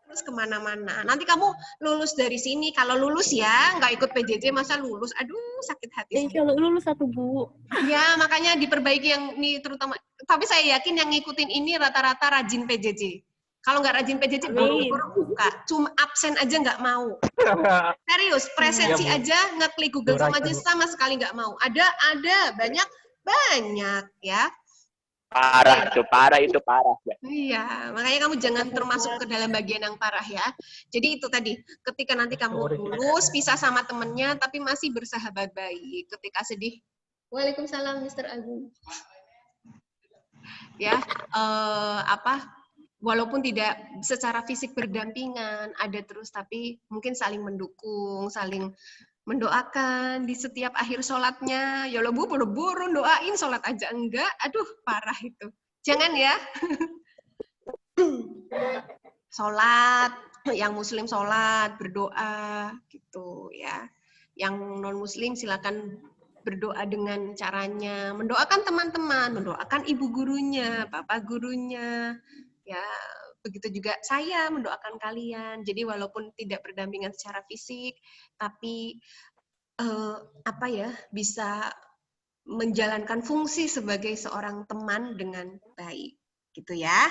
terus kemana-mana. Nanti kamu lulus dari sini, kalau lulus ya nggak ikut PJJ masa lulus. Aduh, sakit hati. Kalau lulus satu Bu. Ya, makanya diperbaiki yang ini terutama. Tapi saya yakin yang ngikutin ini rata-rata rajin PJJ. Kalau nggak rajin PJJ, boro-boro buka. Cuma absen aja nggak mau. Serius, presensi aja ngeklik Google sama aja sama sekali nggak mau. Ada banyak ya. Parah tuh, parah itu parah. Iya, makanya kamu jangan termasuk ke dalam bagian yang parah ya. Jadi itu tadi, ketika nanti kamu lulus, pisah sama temennya, tapi masih bersahabat baik. Ketika sedih, Waalaikumsalam, Mr. Agung. Ya, walaupun tidak secara fisik berdampingan, ada terus, tapi mungkin saling mendukung, saling mendoakan di setiap akhir sholatnya. Ya Allah, Bu, buru-buru doain, sholat aja enggak. Aduh, parah itu. Jangan ya. Sholat, yang muslim sholat, berdoa, gitu ya. Yang non-muslim silakan berdoa dengan caranya. Mendoakan teman-teman, mendoakan ibu gurunya, bapak gurunya, ya begitu juga saya mendoakan kalian. Jadi walaupun tidak berdampingan secara fisik, tapi bisa menjalankan fungsi sebagai seorang teman dengan baik, gitu ya.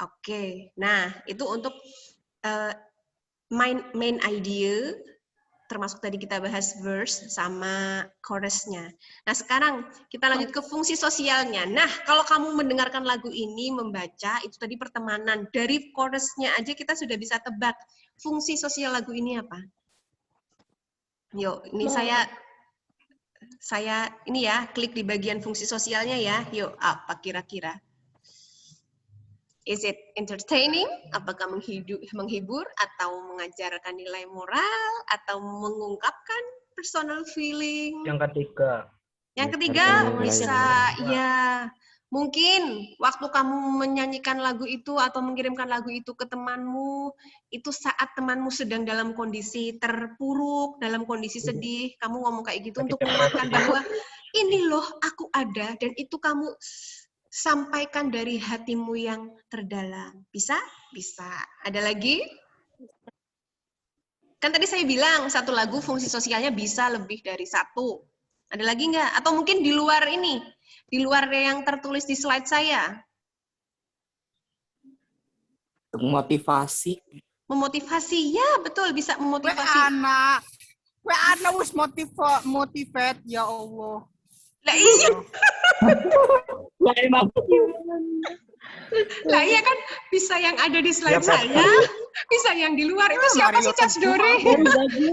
Oke, nah itu untuk main idea, termasuk tadi kita bahas verse sama chorusnya. Nah sekarang kita lanjut ke fungsi sosialnya. Nah kalau kamu mendengarkan lagu ini, membaca, itu tadi pertemanan. Dari chorusnya aja kita sudah bisa tebak fungsi sosial lagu ini apa. Yuk, ini saya ini ya, klik di bagian fungsi sosialnya ya. Yuk, apa kira-kira? Is it entertaining? Apakah menghibur atau mengajarkan nilai moral atau mengungkapkan personal feeling? Yang ketiga. Yang ketiga bisa ya. Mungkin waktu kamu menyanyikan lagu itu atau mengirimkan lagu itu ke temanmu, itu saat temanmu sedang dalam kondisi terpuruk, dalam kondisi sedih, kamu ngomong kayak gitu untuk menguatkan bahwa ini loh aku ada dan itu kamu sampaikan dari hatimu yang terdalam. Bisa? Bisa. Ada lagi? Kan tadi saya bilang satu lagu fungsi sosialnya bisa lebih dari satu. Ada lagi nggak? Atau mungkin di luar ini, di luar yang tertulis di slide saya. Untuk motivasi. Memotivasi, ya betul bisa memotivasi. Weh anak wis motivate ya Allah. Lah iya, Lah emang. lah iya kan bisa yang ada di slide Ya, Pak. saya, bisa yang di luar. Itu siapa Mario sih Cas Dori?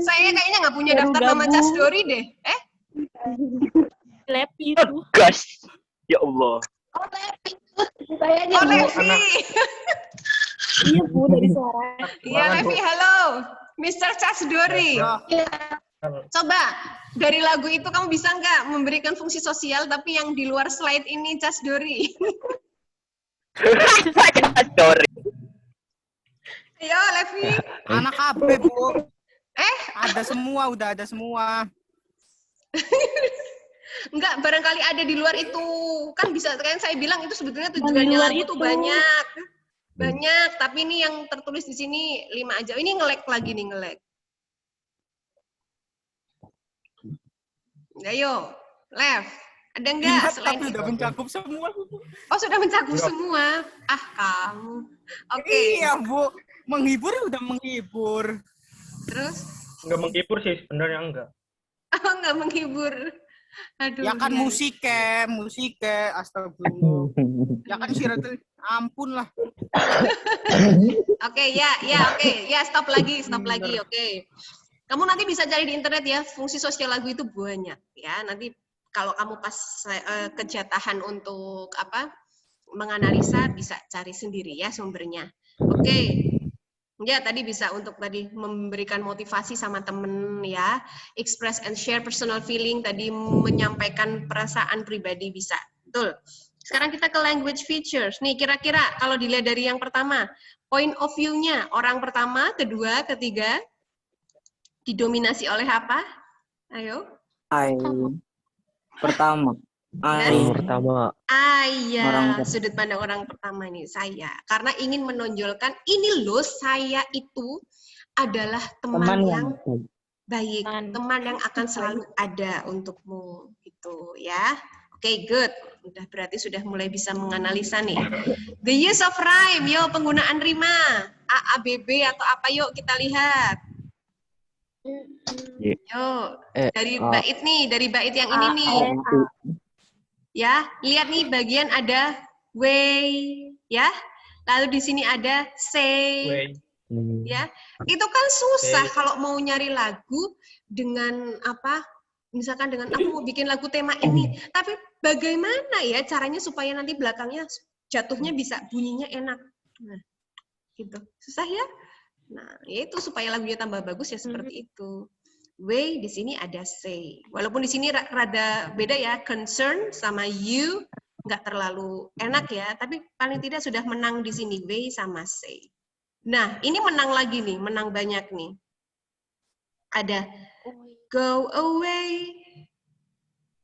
Saya kayaknya nggak punya Baru daftar nama gabung. Cas Dori deh. Lepi itu. Gas. Ya Allah. Oh Levi. Iya Bu, dari suara. Iya Levi, halo. Mr. Cas Dori. Coba, dari lagu itu kamu bisa nggak memberikan fungsi sosial tapi yang di luar slide ini Cas Dori? Sorry. Ayo Levi. Anak KB, Bu. Ada semua, udah ada semua. Enggak, barangkali ada di luar itu. Kan bisa, kan saya bilang itu sebetulnya Di tujuannya luar lagu itu. tuh banyak. Banyak, tapi ini yang tertulis di sini 5 aja. Ini nge-lag lagi nih, nge-lag. Ayo, Lev. Ada enggak Ingat selain tapi itu? udah mencakup semua. Oh, sudah mencakup Iya. semua. Ah, kamu. Oke. Iya, Bu. Menghibur udah menghibur. Terus? Nggak menghibur sih, sebenarnya enggak. Oh, enggak menghibur. Aduh. Ya kan iya. musik astagfirullah. Ya kan Siratul, ampun lah. Oke, oke. Ya, stop lagi, oke. Kamu nanti bisa cari di internet ya, fungsi sosial lagu itu banyak ya. Nanti kalau kamu pas kejatahan untuk menganalisa bisa cari sendiri ya sumbernya. Oke. Ya, tadi bisa untuk tadi memberikan motivasi sama temen ya, express and share personal feeling, tadi menyampaikan perasaan pribadi bisa. Betul. Sekarang kita ke language features. Nih, kira-kira kalau dilihat dari yang pertama, point of view-nya, orang pertama, kedua, ketiga, didominasi oleh apa? Ayo. I. Pertama. I. Pertama. Iya, sudut pandang orang pertama ini, saya. Karena ingin menonjolkan, ini loh saya itu adalah teman yang baik, teman yang akan selalu ada untukmu, gitu ya. Oke, good. Udah berarti sudah mulai bisa menganalisa nih. The use of rhyme, yo penggunaan rima. A, A, B, B atau apa yuk kita lihat. Yo, dari bait nih, dari bait yang ini nih. Ya, lihat nih bagian ada way, ya. Lalu di sini ada say. Way. Ya, itu kan susah kalau mau nyari lagu dengan apa, misalkan dengan aku mau bikin lagu tema ini, tapi bagaimana ya caranya supaya nanti belakangnya jatuhnya bisa bunyinya enak, nah, gitu, susah ya. Nah, itu supaya lagunya tambah bagus ya seperti itu. Way di sini ada say, walaupun di sini rada beda ya, concern sama you nggak terlalu enak ya, tapi paling tidak sudah menang di sini way sama say. Nah, ini menang lagi nih, menang banyak nih. Ada go away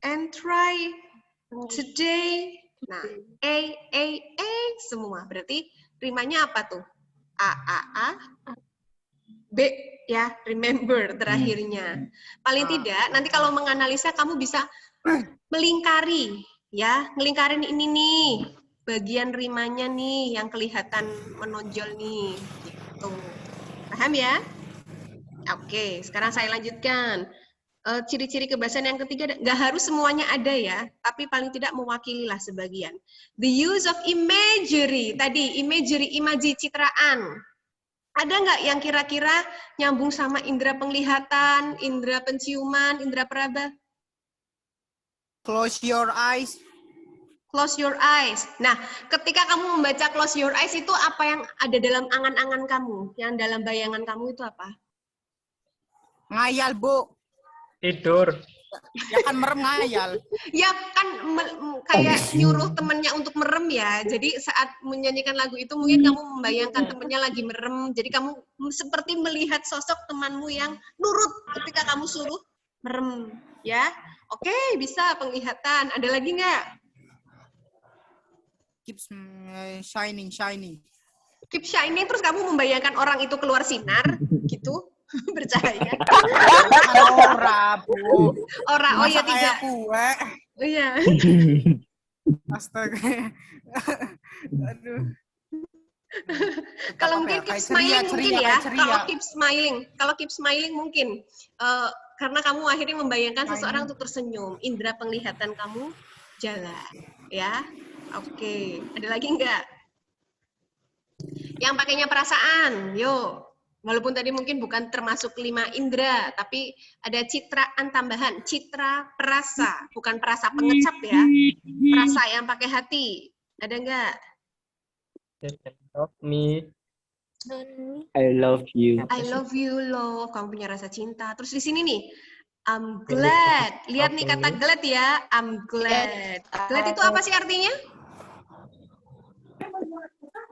and try today. Nah, A, semua. Berarti rimanya apa tuh? A, B, ya, remember terakhirnya. Paling tidak, nanti kalau menganalisa kamu bisa melingkari, ya, ngelingkarin ini nih. Bagian rimanya nih yang kelihatan menonjol nih, gitu. Paham ya? Oke, sekarang saya lanjutkan. Ciri-ciri kebahasaan yang ketiga, nggak harus semuanya ada ya, tapi paling tidak mewakili lah sebagian. The use of imagery, tadi imagery, imaji citraan. Ada nggak yang kira-kira nyambung sama indera penglihatan, indera penciuman, indera peraba? Close your eyes. Close your eyes. Nah, ketika kamu membaca close your eyes itu apa yang ada dalam angan-angan kamu? Yang dalam bayangan kamu itu apa? Ngayal, Bu. Tidur. Ya kan merem ngayal. Ya kan kayak nyuruh temennya untuk merem ya. Jadi saat menyanyikan lagu itu mungkin kamu membayangkan temennya lagi merem. Jadi kamu seperti melihat sosok temanmu yang nurut ketika kamu suruh merem. Ya, oke, bisa penglihatan. Ada lagi nggak? keeps shining, shiny. Keep shining, terus kamu membayangkan orang itu keluar sinar, gitu, bercahaya. Ora, Bu. Ora, oh ya Masa kayak tidak. kue. Oh iya. Astaga. Aduh. Kalau mungkin keep smiling mungkin ya. Ceria. Kalau keep smiling mungkin. Karena kamu akhirnya membayangkan seseorang untuk tersenyum. Indera penglihatan kamu jalan. Ya. Oke. Ada lagi nggak? Yang pakainya perasaan. Yuk. Walaupun tadi mungkin bukan termasuk 5 indera, tapi ada citraan tambahan. Citra perasa. Bukan perasa pengecap ya. Perasa yang pakai hati. Ada nggak? Love me. I love you. I love you, love. Kamu punya rasa cinta. Terus di sini nih, I'm glad. Lihat nih kata glad ya. I'm glad. Glad itu apa sih artinya?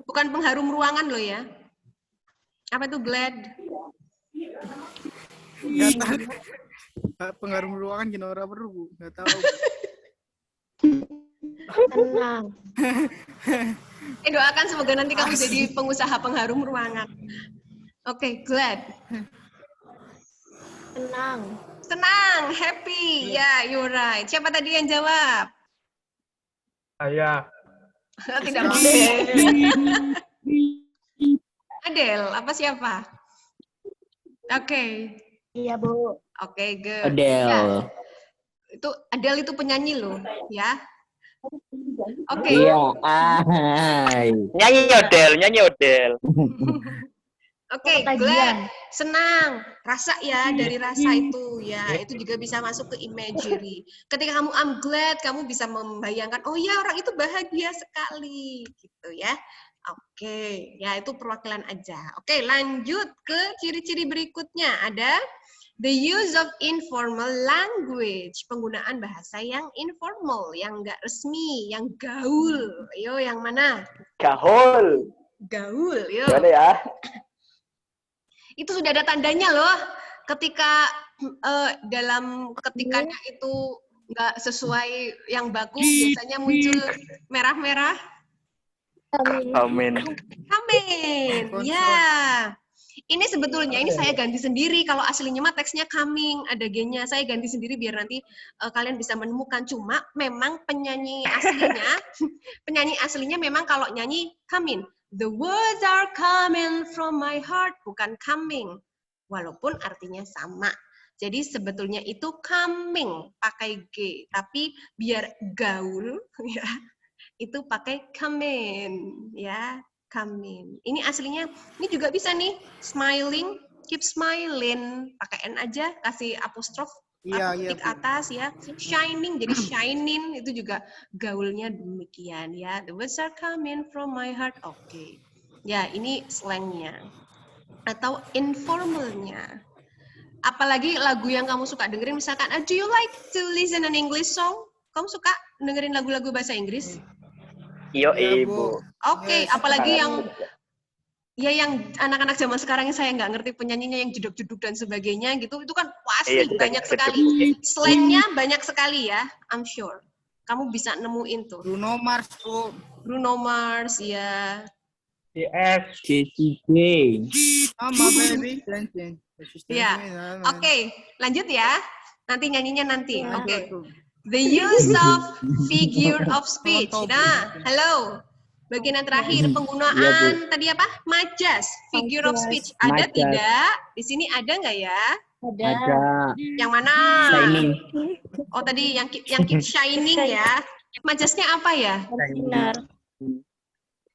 Bukan pengharum ruangan loh ya. Apa itu glad? Nggak tahu. Pengaruh ruangan gini orang perlu, Bu. Nggak tahu. Tenang. Doakan semoga nanti kamu jadi pengusaha pengharum ruangan. Oke, glad. Tenang. Senang, happy. Ya, you're right. Siapa tadi yang jawab? Saya. Tidak mungkin. Adele, apa siapa? Oke. Iya, Bu. Oke, good. Adele. Ya. Itu Adele itu penyanyi loh, ya. Oke. Iya, ay. Nyanyi Odel. Oke, glad, senang, rasa ya, dari rasa itu ya, itu juga bisa masuk ke imagery. Ketika kamu I'm glad, kamu bisa membayangkan, oh ya orang itu bahagia sekali, gitu ya. Oke, ya itu perwakilan aja. Oke, lanjut ke ciri-ciri berikutnya. Ada the use of informal language, penggunaan bahasa yang informal, yang nggak resmi, yang gaul. Ayo, yang mana? Gaul. Gaul, yuk. Gimana ya? Itu sudah ada tandanya loh. Ketika ketikanya itu nggak sesuai yang baku, biasanya muncul merah-merah. Amin. Coming, ya. Ini sebetulnya ini saya ganti sendiri. Kalau aslinya mah teksnya coming, ada G-nya. Saya ganti sendiri biar nanti kalian bisa menemukan. Cuma memang penyanyi aslinya memang kalau nyanyi coming. The words are coming from my heart, bukan coming. Walaupun artinya sama. Jadi sebetulnya itu coming pakai G, tapi biar gaul ya. Itu pakai coming ya, coming. Ini aslinya ini juga bisa nih, smiling, keep smiling, pakai N aja, kasih apostrof titik atas ya. Shining jadi shining, itu juga gaulnya demikian ya. The words are coming from my heart. Oke. Ya, ini slangnya. Atau informalnya. Apalagi lagu yang kamu suka dengerin, misalkan, do you like to listen an English song? Kamu suka dengerin lagu-lagu bahasa Inggris? Iyo, Ibu. Oke, apalagi yang anak-anak zaman sekarang yang saya nggak ngerti penyanyinya, yang jeduk-jeduk dan sebagainya gitu, itu kan pasti banyak sekali. Slangnya banyak sekali ya, I'm sure. Kamu bisa nemuin tuh. Bruno Mars, Bu. Bruno Mars, ya. CS. JCJ. Sama baby. Ya, oke, lanjut ya. Nanti nyanyinya nanti. Oke. The use of figure of speech. Nah, halo. Bagian yang terakhir, penggunaan tadi apa? Majas, figure of speech. Ada tidak? Di sini ada nggak ya? Ada. Yang mana? Shining. Oh, tadi yang keep shining ya. Majasnya apa ya? Benar.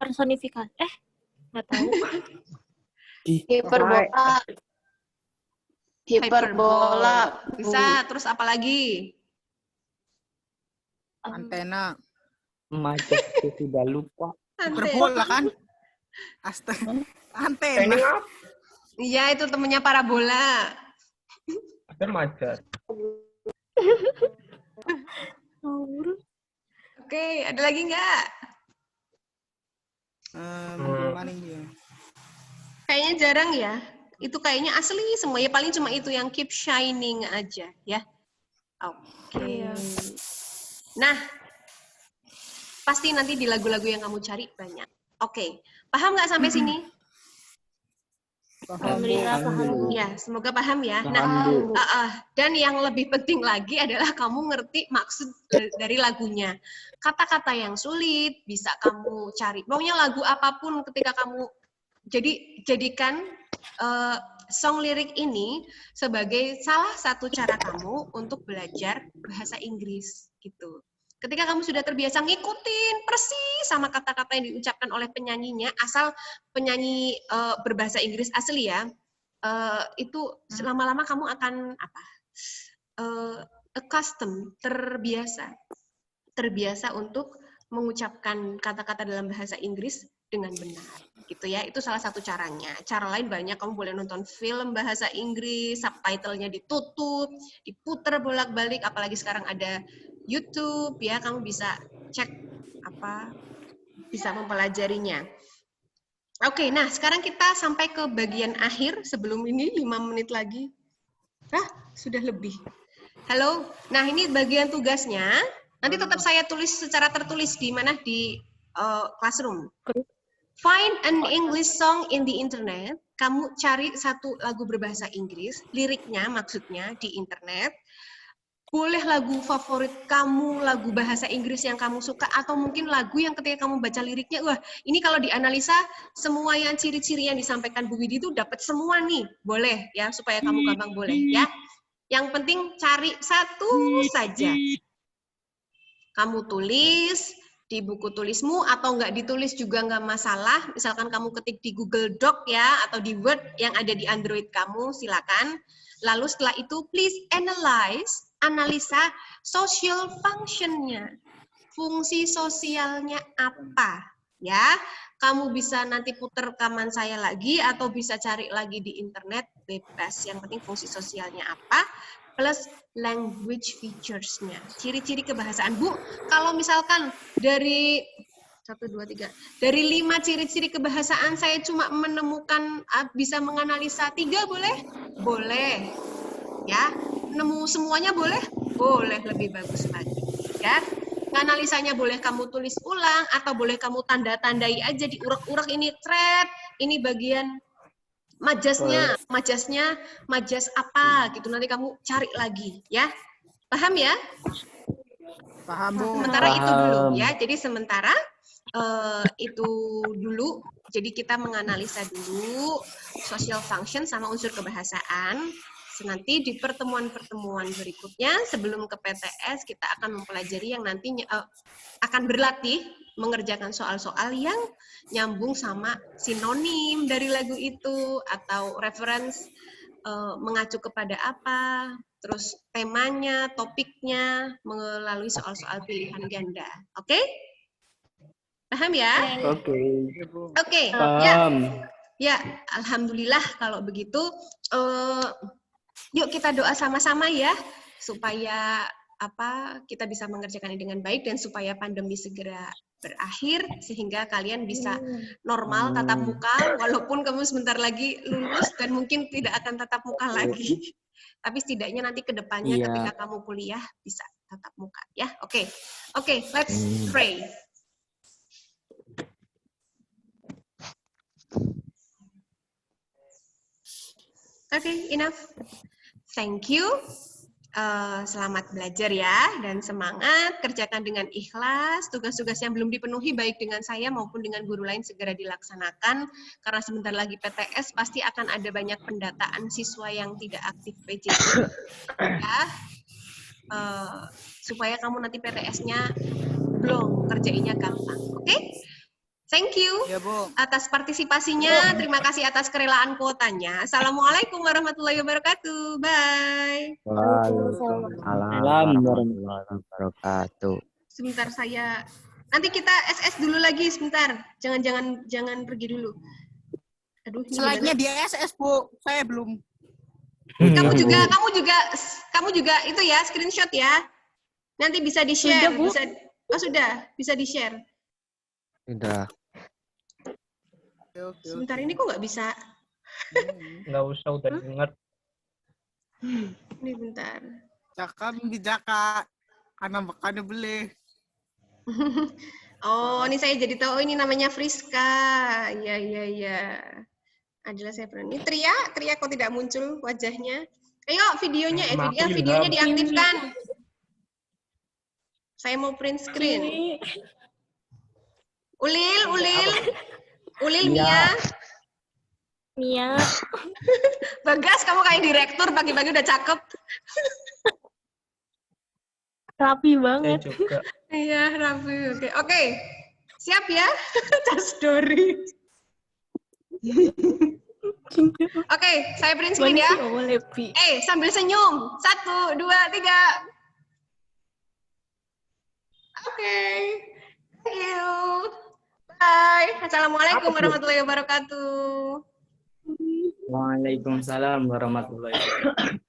Personifikasi. Nggak tahu. Hiperbola. Hiperbola. Bisa, terus apa lagi? Antena. Majas sudah lupa. Hiperbola kan? Astaga. Antena. Iya, itu temennya parabola. Ada majas. Oke, ada lagi nggak? Mana dia? Kayaknya jarang ya. Itu kayaknya asli semua. Ya paling cuma itu yang keep shining aja ya. Oke. Nah, pasti nanti di lagu-lagu yang kamu cari banyak. Oke, paham nggak sampai sini? Alhamdulillah paham. Ya, semoga paham ya. Nah, Paham, Bu. dan yang lebih penting lagi adalah kamu ngerti maksud dari lagunya. Kata-kata yang sulit bisa kamu cari. Pokoknya lagu apapun ketika kamu jadikan song lirik ini sebagai salah satu cara kamu untuk belajar bahasa Inggris gitu. Ketika kamu sudah terbiasa ngikutin persis sama kata-kata yang diucapkan oleh penyanyinya, asal penyanyi berbahasa Inggris asli ya, itu lama-lama kamu akan accustomed, terbiasa untuk mengucapkan kata-kata dalam bahasa Inggris dengan benar, gitu ya. Itu salah satu caranya. Cara lain banyak, kamu boleh nonton film bahasa Inggris, subtitlenya ditutup, diputer bolak-balik, apalagi sekarang ada YouTube ya, kamu bisa cek bisa mempelajarinya. Oke, nah sekarang kita sampai ke bagian akhir sebelum ini 5 menit lagi. Sudah lebih. Halo, nah ini bagian tugasnya. Nanti tetap saya tulis secara tertulis di mana di classroom. Find an English song in the internet. Kamu cari satu lagu berbahasa Inggris, liriknya maksudnya di internet. Boleh lagu favorit kamu, lagu bahasa Inggris yang kamu suka, atau mungkin lagu yang ketika kamu baca liriknya, wah ini kalau dianalisa semua yang ciri-ciri yang disampaikan Bu Widi itu dapat semua nih, boleh ya, supaya kamu gampang boleh ya. Yang penting cari satu saja. Kamu tulis di buku tulismu atau nggak ditulis juga nggak masalah. Misalkan kamu ketik di Google Doc ya, atau di Word yang ada di Android kamu, silakan. Lalu setelah itu please analisa social function-nya. Fungsi sosialnya apa? Ya, kamu bisa nanti putar rekaman saya lagi atau bisa cari lagi di internet, bebas. Yang penting fungsi sosialnya apa, plus language features-nya. Ciri-ciri kebahasaan. Bu, kalau misalkan dari dari 5 ciri-ciri kebahasaan saya cuma menemukan bisa menganalisa 3 boleh? Boleh. Ya, nemu semuanya boleh? Boleh, lebih bagus lagi. Ya. Analisanya boleh kamu tulis ulang atau boleh kamu tanda-tandai aja, diurak-urak ini thread, ini bagian majasnya majas apa gitu, nanti kamu cari lagi ya. Paham ya? Paham, Bu. Sementara itu dulu ya. Jadi sementara itu dulu. Jadi kita menganalisa dulu social function sama unsur kebahasaan. Nanti di pertemuan-pertemuan berikutnya sebelum ke PTS kita akan mempelajari yang nantinya akan berlatih mengerjakan soal-soal yang nyambung sama sinonim dari lagu itu atau reference mengacu kepada apa, terus temanya, topiknya melalui soal-soal pilihan ganda. Oke? Paham ya? Oke. Paham. Ya, alhamdulillah kalau begitu. Yuk kita doa sama-sama ya supaya kita bisa mengerjakan ini dengan baik dan supaya pandemi segera berakhir sehingga kalian bisa normal tatap muka walaupun kamu sebentar lagi lulus dan mungkin tidak akan tatap muka lagi. Tapi setidaknya nanti ke depannya ketika kamu kuliah bisa tatap muka ya. Oke, let's pray. Oke, enough. Thank you. Selamat belajar ya, dan semangat, kerjakan dengan ikhlas, tugas-tugas yang belum dipenuhi baik dengan saya maupun dengan guru lain segera dilaksanakan, karena sebentar lagi PTS pasti akan ada banyak pendataan siswa yang tidak aktif PJJ. Ya. Supaya kamu nanti PTS-nya belum, kerjainnya gampang. Oke? Thank you atas partisipasinya. Terima kasih atas kerelaan kuotanya. Assalamualaikum warahmatullahi wabarakatuh. Bye. Waalaikumsalam warahmatullahi wabarakatuh. Sebentar saya. Nanti kita SS dulu lagi sebentar. Jangan pergi dulu. Aduh, Slide-nya di SS, Bu. Saya belum. Kamu juga itu ya, screenshot ya. Nanti bisa di-share. Bisa di-share. Sudah. Sebentar ini kok nggak bisa? Nggak usah, udah dengar. Ini bentar. Cakam di Jaka. Karena makannya beli. Oh, ini saya jadi tahu ini namanya Friska. Iya. Adalah saya ini Tria kok tidak muncul wajahnya? Ayo videonya, Nama aku videonya Ilham. diaktifkan. Saya mau print screen. Ulil, Mia. Mia. Bagas, kamu kayak direktur pagi-pagi udah cakep. Rapi Saya banget. juga. Iya, rapi. Oke. Siap ya? Tas Dori. Oke, saya print screen ya. Sambil senyum. 1, 2, 3. Oke. Thank you. Bye. Assalamualaikum warahmatullahi wabarakatuh. Waalaikumsalam warahmatullahi wabarakatuh.